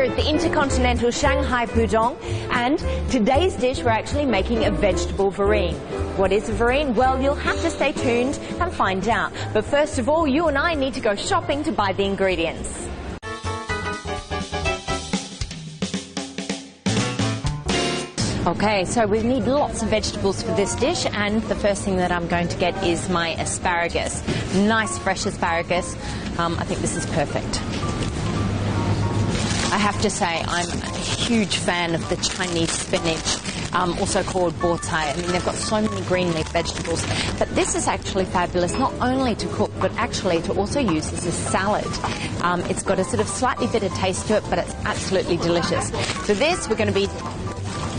at the Intercontinental Shanghai Pudong, and today's dish we're actually making a vegetable verrine. What is a verrine? Well, you'll have to stay tuned and find out. But first of all, you and I need to go shopping to buy the ingredients. Okay, so we need lots of vegetables for this dish, and the first thing that I'm going to get is my asparagus. Nice fresh asparagus. I think this is perfect. I have to say I'm a huge fan of the Chinese spinach, also called bawtai. I mean, they've got so many green leaf vegetables, but this is actually fabulous, not only to cook, but actually to also use as a salad. It's got a sort of slightly bitter taste to it, but it's absolutely delicious. So this, we're going to be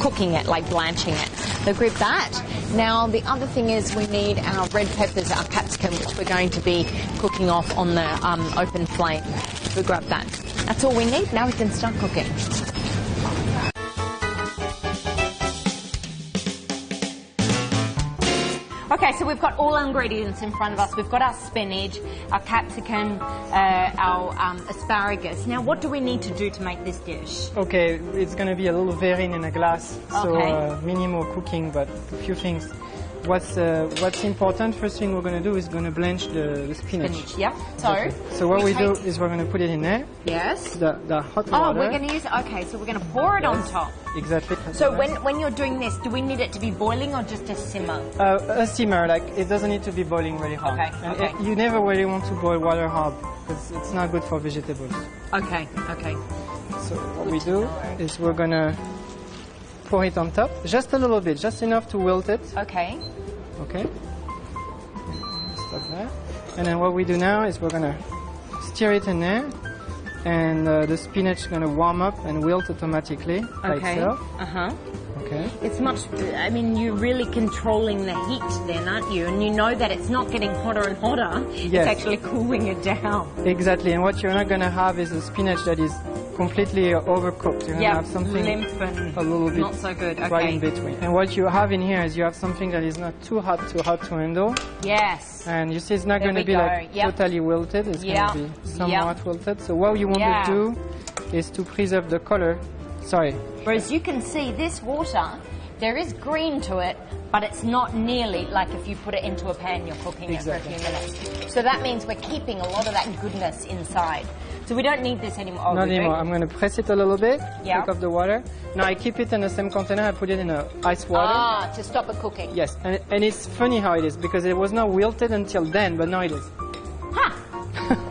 cooking it, like blanching it. So grab that. Now the other thing is we need our red peppers, our capsicum, which we're going to be cooking off on the open flame. So grab that. That's all we need. Now we can start cooking. Okay, so we've got all our ingredients in front of us. We've got our spinach, our capsicum, our asparagus. Now, what do we need to do to make this dish? Okay, it's going to be a little verrine in a glass, so Okay. minimal cooking, but a few things. What's important, first thing we're going to do is going to blanch the spinach. Spinach, yep. So what we do is we're going to put it in there. Yes. The hot Oh, water. we're going to use, okay, so we're going to pour it on top. Exactly. So when you're doing this, do we need it to be boiling or just a simmer? A simmer, like it doesn't need to be boiling really hard. Okay, And okay. you never really want to boil water hard because it's not good for vegetables. Okay, okay. So what we do is we're going to pour it on top, just a little bit, just enough to wilt it. Okay. Okay. Stop there. And then what we do now is we're going to stir it in there, and the spinach is going to warm up and wilt automatically by itself. Uh-huh. Okay. It's much, I mean, you're really controlling the heat then, aren't you? And you know that it's not getting hotter and hotter. Yes. It's actually cooling it down. Exactly. And what you're not going to have is a spinach that is completely overcooked. You're going to have something limp and a little bit not so good. Okay. right in between. And what you have in here is you have something that is not too hot to handle. Yes. And you see it's not There going to we be go. like Yep. totally wilted. It's Yep. going to be somewhat wilted. So what you want Yeah. to do is to preserve the color. Sorry. Whereas you can see this water, there is green to it, but it's not nearly like if you put it into a pan, you're cooking Exactly. it for a few minutes. So that means we're keeping a lot of that goodness inside. So we don't need this anymore. Not anymore. I'm going to press it a little bit, Yeah. take off the water. Now I keep it in the same container. I put it in ice water. Ah, to stop it cooking. Yes, and it's funny how it is because it was not wilted until then, but now it is. Huh.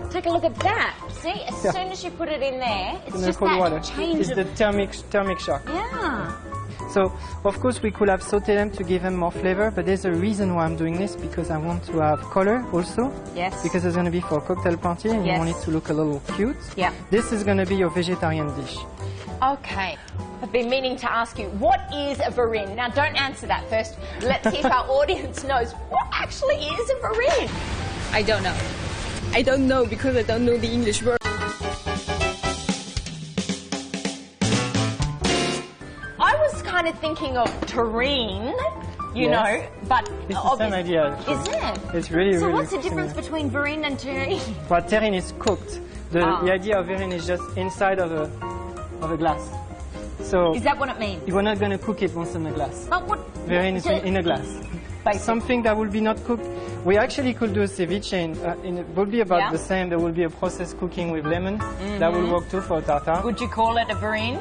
Take a look at that. See, as Yeah. soon as you put it in there, it's In the just cold that water. change It's of... the thermic shock. Yeah. So, of course, we could have sauteed them to give them more flavor, but there's a reason why I'm doing this, because I want to have color also. Yes. Because it's going to be for a cocktail party, and you Yes. want it to look a little cute. Yeah. This is going to be your vegetarian dish. Okay. I've been meaning to ask you, what is a verrine? Now, don't answer that first. Let's see if our audience knows what actually is a verrine. I don't know. I don't know because I don't know the English word. I was kind of thinking of terrine, you Yes. know, but... It's the same idea. actually. Is it? It's really, So really what's the difference similar. between verrine and terrine? But terrine is cooked. The idea of verrine is just inside of a glass. So Is that what it means? you are not going to cook it once in a glass. But what... Verrine is in a glass. Basically. Something that will be not cooked. We actually could do a ceviche, it would be about Yeah. the same. There will be a processed cooking with lemon. That will work too for tartare. Would you call it a verrine?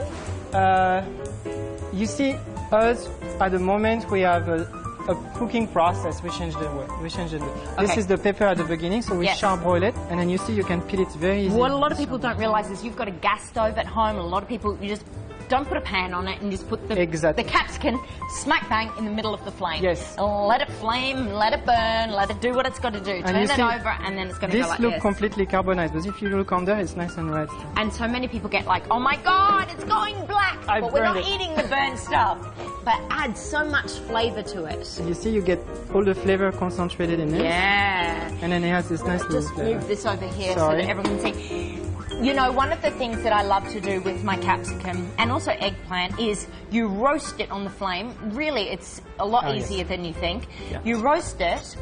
You see, us at the moment we have a cooking process. We change the way. This Okay. is the pepper at the beginning, so we Yes. charbroil it, and then you see you can peel it very easily. What a lot of people don't realise is you've got a gas stove at home. A lot of people, you just don't put a pan on it and just put the capsicum smack bang in the middle of the flame. Yes. Let it flame, let it burn, let it do what it's got to do. Turn you it see, over and then it's going to go This like looks this. completely carbonized, but if you look under, it's nice and red. And so many people get like, oh my God, it's going black. I but we're not burned it. eating the burnt stuff. But adds so much flavour to it. You see, you get all the flavor concentrated in it. Yeah. And then it has this nice little Just flavor. move this over here so Sorry. that everyone can see. You know, one of the things that I love to do with my capsicum and also eggplant is you roast it on the flame. Really, it's a lot easier than you think. Yeah. You roast it,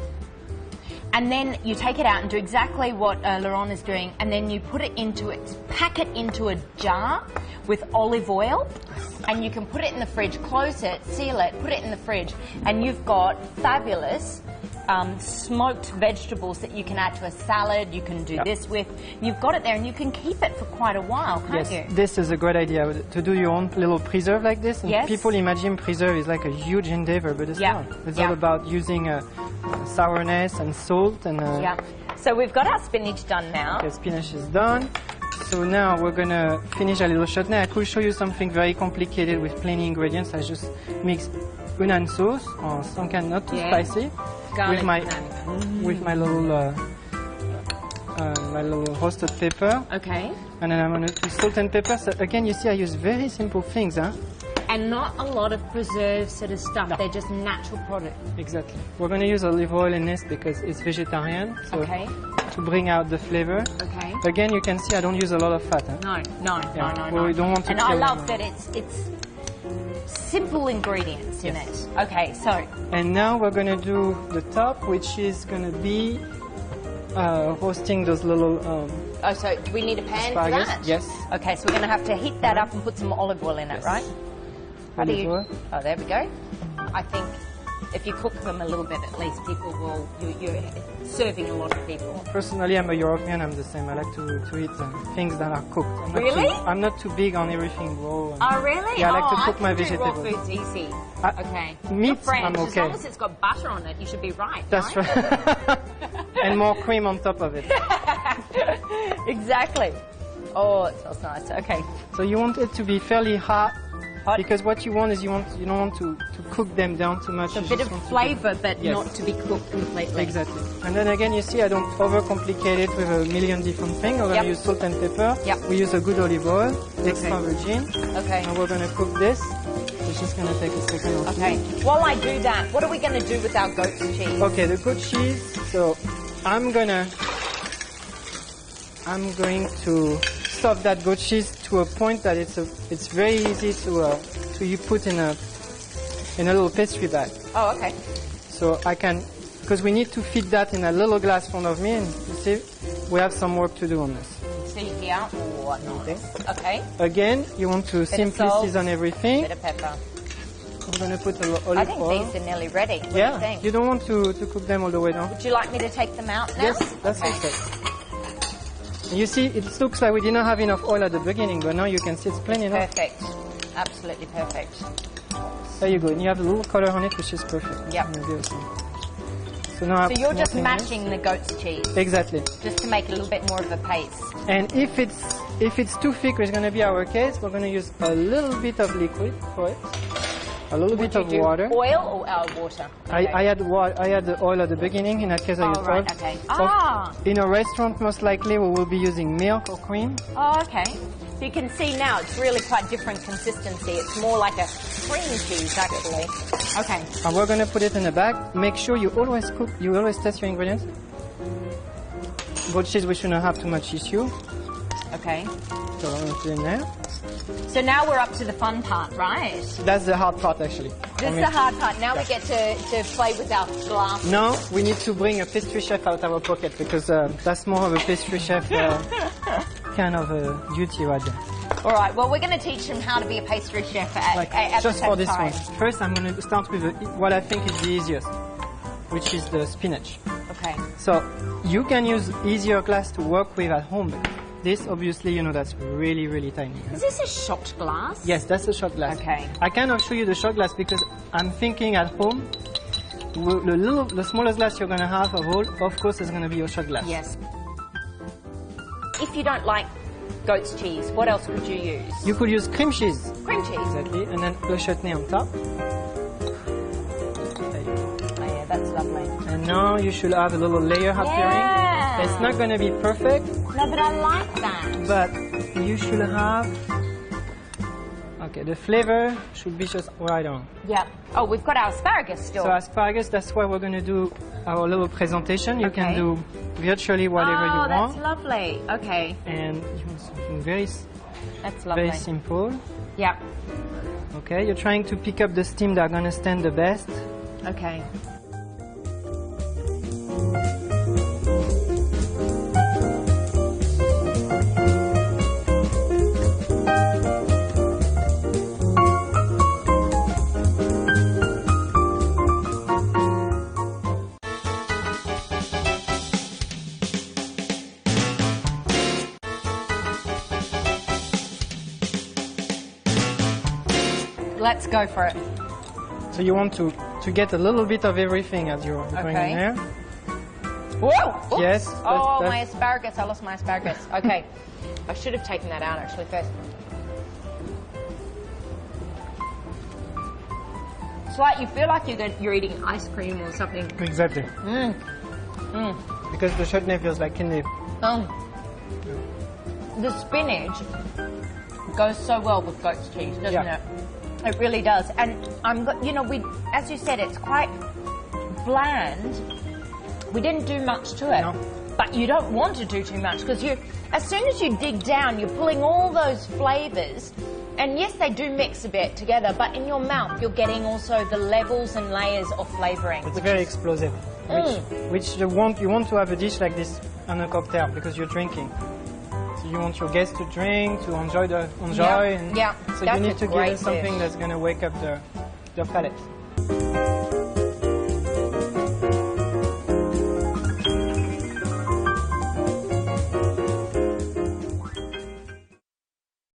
and then you take it out and do exactly what Laurent is doing, and then you put it into it, pack it into a jar with olive oil. And you can put it in the fridge, close it, seal it, put it in the fridge, and you've got fabulous smoked vegetables that you can add to a salad. You can do this with. You've got it there, and you can keep it for quite a while, can't you? This is a great idea to do your own little preserve like this. And people imagine preserve is like a huge endeavor, but it's not. It's all about using sourness and salt and. So we've got our spinach done now. Okay, spinach is done. So now we're gonna finish a little chutney. I could show you something very complicated with plain ingredients. I just mix Hunan sauce, or some kind not too spicy, garlic with my little roasted pepper. Okay. And then I'm gonna do salt and pepper. So again, you see, I use very simple things, huh? And not a lot of preserved sort of stuff. No. They're just natural products. Exactly. We're gonna use olive oil in this because it's vegetarian. So to bring out the flavor. Okay. Again, you can see I don't use a lot of fat. Huh? No. We don't want to. And I love that it's simple ingredients in it. Okay, so. And now we're gonna do the top, which is gonna be roasting those little. So do we need a pan asparagus? for that? Yes. Okay, so we're gonna have to heat that up and put some olive oil in it, right? How do you? Oh, there we go. I think if you cook them a little bit, at least people will. You're serving a lot of people. Personally, I'm a European. I'm the same. I like to eat things that are cooked. I'm not too big on everything raw. Oh, really? Yeah, I like to cook my vegetables. Raw food's easy. Okay. Meat, French, I'm okay. As long as it's got butter on it, you should be right. That's right. And more cream on top of it. Exactly. Oh, it smells nice. Okay. So you want it to be fairly hot. Because what you want is you don't want to cook them down too much. A bit of flavour, but not to be cooked completely. Exactly. And then again, you see, I don't overcomplicate it with a million different things. We're going to use salt and pepper. We use a good olive oil, extra virgin. Okay. And we're going to cook this. It's just going to take a second or two. Okay. While I do that, what are we going to do with our goat's cheese? Okay, the goat cheese. So I'm going to stuff that goat cheese to a point that it's very easy to you put in a little pastry bag. Oh, okay. So I can, because we need to fit that in a little glass in front of me, and you see, we have some work to do on this. See here? Oh, nice. Okay. Again, you want to simply season everything. Bit of pepper. We're going to put a little olive oil. I think these are nearly ready. What do you think? You don't want to cook them all the way down. Would you like me to take them out now? Yes, that's okay. You see, it looks like we didn't have enough oil at the beginning, but now you can see it's plenty enough. Perfect. Absolutely perfect. There you go. And you have a little color on it, which is perfect. Yep. So now you're just matching the goat's cheese. Exactly. Just to make it a little bit more of a paste. And if it's too thick, which is going to be our case, we're going to use a little bit of liquid for it. A little bit of water. Oil or water? Okay. I had the oil at the beginning. In that case, I used oil. Okay. In a restaurant, most likely we will be using milk or cream. Oh, okay. So you can see now it's really quite different consistency. It's more like a cream cheese, actually. Okay. And we're going to put it in a bag. Make sure you always cook. You always test your ingredients. Goat cheese, we shouldn't have too much issue. Okay. So I'm going to put it in there. So now we're up to the fun part, right? That's the hard part, actually. This is the hard part. Now we get to play with our glass. Now we need to bring a pastry chef out of our pocket because that's more of a pastry chef kind of duty right there. All right. Well, we're going to teach him how to be a pastry chef at just the for this time. one. First, I'm going to start with what I think is the easiest, which is the spinach. Okay. So you can use easier glass to work with at home. This, obviously, that's really, really tiny. Is this a shot glass? Yes, that's a shot glass. Okay. I cannot show you the shot glass because I'm thinking at home, the smallest glass you're going to have of all, of course, is going to be your shot glass. Yes. If you don't like goat's cheese, what else would you use? You could use cream cheese. Cream cheese. Exactly. And then the chutney on top. Oh, yeah, that's lovely. And now you should have a little layer appearing. It's not going to be perfect. No, but I like that. But you should have... Okay, the flavor should be just right on. Yeah. Oh, we've got our asparagus still. So asparagus, that's why we're going to do our little presentation. You can do virtually whatever you want. Oh, that's lovely. Okay. And you want something very simple. Yeah. Okay, you're trying to pick up the steam that are going to stand the best. Okay. let's go for it. So you want to get a little bit of everything as you're going in there. Whoa! Oops. Yes. Oh, my asparagus. I lost my asparagus. Okay. I should have taken that out actually first. It's like you feel like you're eating ice cream or something. Exactly. Because the chutney feels like candy. The spinach goes so well with goat's cheese, doesn't it? It really does. And as you said, it's quite bland. We didn't do much to it. No. But you don't want to do too much because as soon as you dig down, you're pulling all those flavors. And yes, they do mix a bit together, but in your mouth, you're getting also the levels and layers of flavoring. It's very explosive. Which you want to have a dish like this on a cocktail because you're drinking. So you want your guests to drink, to enjoy. Yeah. So you need to give them something that's going to wake up their palate.